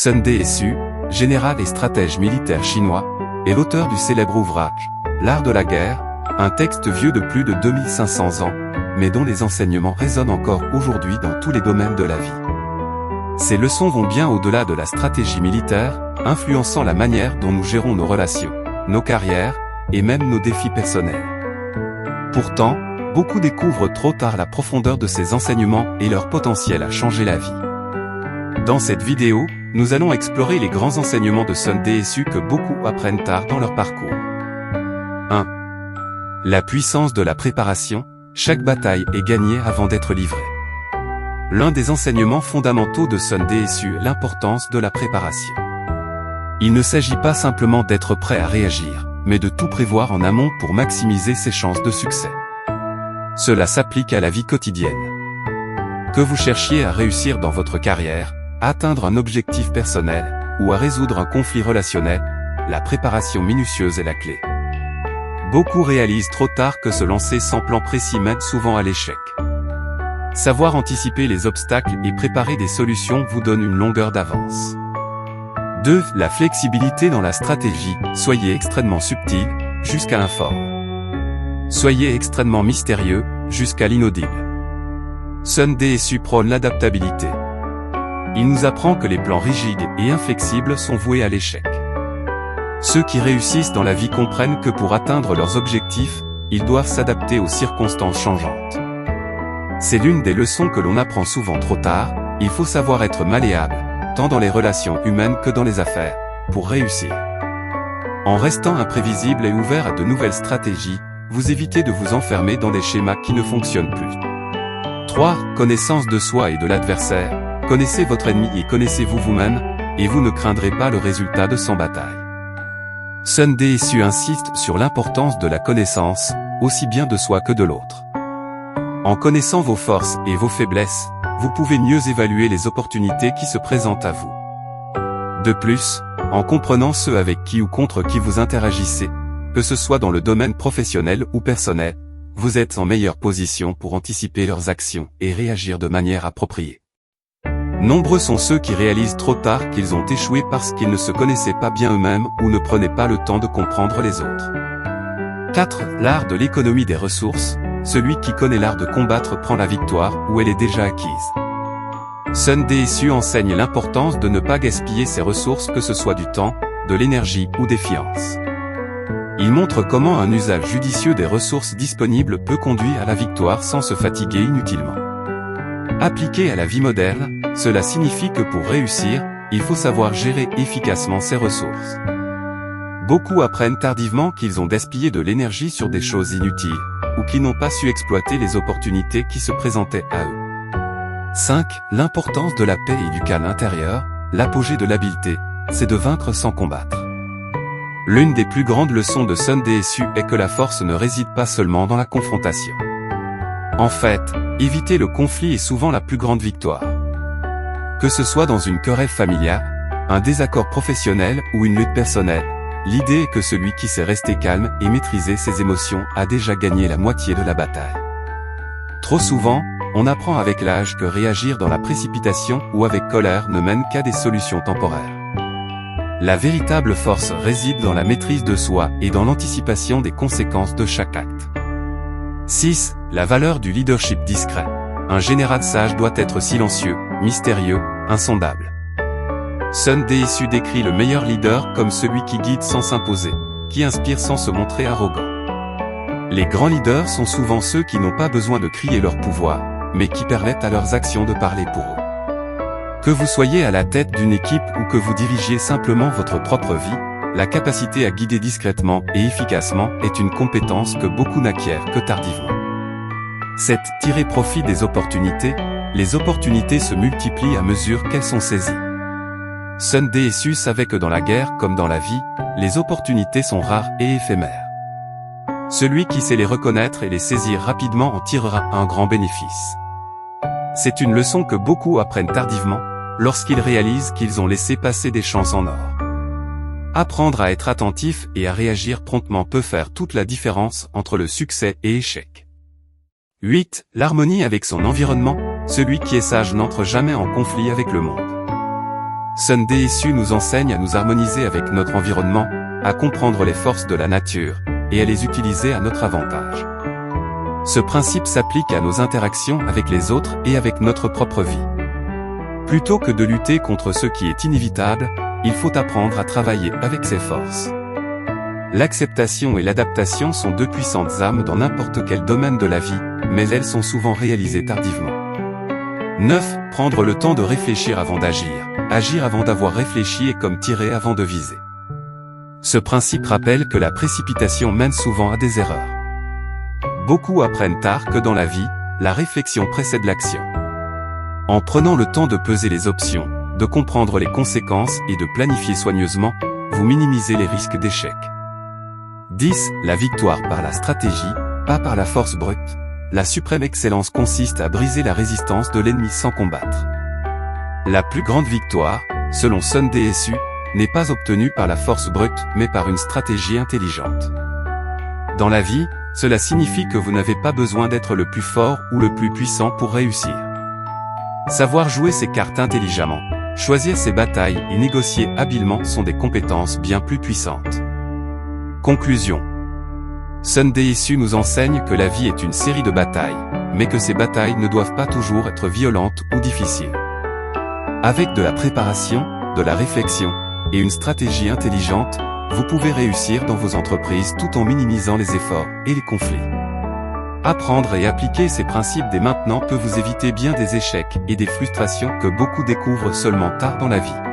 Sun De-su, général et stratège militaire chinois, est l'auteur du célèbre ouvrage « L'art de la guerre », un texte vieux de plus de 2500 ans, mais dont les enseignements résonnent encore aujourd'hui dans tous les domaines de la vie. Ces leçons vont bien au-delà de la stratégie militaire, influençant la manière dont nous gérons nos relations, nos carrières, et même nos défis personnels. Pourtant, beaucoup découvrent trop tard la profondeur de ces enseignements et leur potentiel à changer la vie. Dans cette vidéo, nous allons explorer les grands enseignements de Sun De-su que beaucoup apprennent tard dans leur parcours. 1. La puissance de la préparation, chaque bataille est gagnée avant d'être livrée. L'un des enseignements fondamentaux de Sun De-su est l'importance de la préparation. Il ne s'agit pas simplement d'être prêt à réagir, mais de tout prévoir en amont pour maximiser ses chances de succès. Cela s'applique à la vie quotidienne. Que vous cherchiez à réussir dans votre carrière, à atteindre un objectif personnel, ou à résoudre un conflit relationnel, la préparation minutieuse est la clé. Beaucoup réalisent trop tard que se lancer sans plan précis mène souvent à l'échec. Savoir anticiper les obstacles et préparer des solutions vous donne une longueur d'avance. 2. La flexibilité dans la stratégie, soyez extrêmement subtil, jusqu'à l'informe. Soyez extrêmement mystérieux, jusqu'à l'inaudible. Sun De-su prône l'adaptabilité. Il nous apprend que les plans rigides et inflexibles sont voués à l'échec. Ceux qui réussissent dans la vie comprennent que pour atteindre leurs objectifs, ils doivent s'adapter aux circonstances changeantes. C'est l'une des leçons que l'on apprend souvent trop tard, il faut savoir être malléable, tant dans les relations humaines que dans les affaires, pour réussir. En restant imprévisible et ouvert à de nouvelles stratégies, vous évitez de vous enfermer dans des schémas qui ne fonctionnent plus. 3. Connaissance de soi et de l'adversaire. Connaissez votre ennemi et connaissez-vous vous-même, et vous ne craindrez pas le résultat de 100 batailles. Sun De-su insiste sur l'importance de la connaissance, aussi bien de soi que de l'autre. En connaissant vos forces et vos faiblesses, vous pouvez mieux évaluer les opportunités qui se présentent à vous. De plus, en comprenant ceux avec qui ou contre qui vous interagissez, que ce soit dans le domaine professionnel ou personnel, vous êtes en meilleure position pour anticiper leurs actions et réagir de manière appropriée. Nombreux sont ceux qui réalisent trop tard qu'ils ont échoué parce qu'ils ne se connaissaient pas bien eux-mêmes ou ne prenaient pas le temps de comprendre les autres. 4. L'art de l'économie des ressources, celui qui connaît l'art de combattre prend la victoire où elle est déjà acquise. Sun De-su enseigne l'importance de ne pas gaspiller ses ressources, que ce soit du temps, de l'énergie ou des finances. Il montre comment un usage judicieux des ressources disponibles peut conduire à la victoire sans se fatiguer inutilement. Appliqué à la vie moderne, cela signifie que pour réussir, il faut savoir gérer efficacement ses ressources. Beaucoup apprennent tardivement qu'ils ont gaspillé de l'énergie sur des choses inutiles, ou qu'ils n'ont pas su exploiter les opportunités qui se présentaient à eux. 5. L'importance de la paix et du calme intérieur, l'apogée de l'habileté, c'est de vaincre sans combattre. L'une des plus grandes leçons de Sun De-su est que la force ne réside pas seulement dans la confrontation. En fait, éviter le conflit est souvent la plus grande victoire. Que ce soit dans une querelle familiale, un désaccord professionnel ou une lutte personnelle, l'idée est que celui qui sait rester calme et maîtriser ses émotions a déjà gagné la moitié de la bataille. Trop souvent, on apprend avec l'âge que réagir dans la précipitation ou avec colère ne mène qu'à des solutions temporaires. La véritable force réside dans la maîtrise de soi et dans l'anticipation des conséquences de chaque acte. 6. La valeur du leadership discret. Un général sage doit être silencieux, mystérieux, insondable. Sun De-su décrit le meilleur leader comme celui qui guide sans s'imposer, qui inspire sans se montrer arrogant. Les grands leaders sont souvent ceux qui n'ont pas besoin de crier leur pouvoir, mais qui permettent à leurs actions de parler pour eux. Que vous soyez à la tête d'une équipe ou que vous dirigiez simplement votre propre vie, la capacité à guider discrètement et efficacement est une compétence que beaucoup n'acquièrent que tardivement. 7. Tirer profit des opportunités. Les opportunités se multiplient à mesure qu'elles sont saisies. Sun De-su savait que dans la guerre comme dans la vie, les opportunités sont rares et éphémères. Celui qui sait les reconnaître et les saisir rapidement en tirera un grand bénéfice. C'est une leçon que beaucoup apprennent tardivement, lorsqu'ils réalisent qu'ils ont laissé passer des chances en or. Apprendre à être attentif et à réagir promptement peut faire toute la différence entre le succès et l'échec. 8. L'harmonie avec son environnement. Celui qui est sage n'entre jamais en conflit avec le monde. Sun DSU nous enseigne à nous harmoniser avec notre environnement, à comprendre les forces de la nature, et à les utiliser à notre avantage. Ce principe s'applique à nos interactions avec les autres et avec notre propre vie. Plutôt que de lutter contre ce qui est inévitable, il faut apprendre à travailler avec ses forces. L'acceptation et l'adaptation sont deux puissantes âmes dans n'importe quel domaine de la vie, mais elles sont souvent réalisées tardivement. 9. Prendre le temps de réfléchir avant d'agir. Agir avant d'avoir réfléchi est comme tirer avant de viser. Ce principe rappelle que la précipitation mène souvent à des erreurs. Beaucoup apprennent tard que dans la vie, la réflexion précède l'action. En prenant le temps de peser les options, de comprendre les conséquences et de planifier soigneusement, vous minimisez les risques d'échec. 10. La victoire par la stratégie, pas par la force brute. La suprême excellence consiste à briser la résistance de l'ennemi sans combattre. La plus grande victoire, selon Sun DSU, n'est pas obtenue par la force brute mais par une stratégie intelligente. Dans la vie, cela signifie que vous n'avez pas besoin d'être le plus fort ou le plus puissant pour réussir. Savoir jouer ses cartes intelligemment, choisir ses batailles et négocier habilement sont des compétences bien plus puissantes. Conclusion. Sun DSU nous enseigne que la vie est une série de batailles, mais que ces batailles ne doivent pas toujours être violentes ou difficiles. Avec de la préparation, de la réflexion, et une stratégie intelligente, vous pouvez réussir dans vos entreprises tout en minimisant les efforts et les conflits. Apprendre et appliquer ces principes dès maintenant peut vous éviter bien des échecs et des frustrations que beaucoup découvrent seulement tard dans la vie.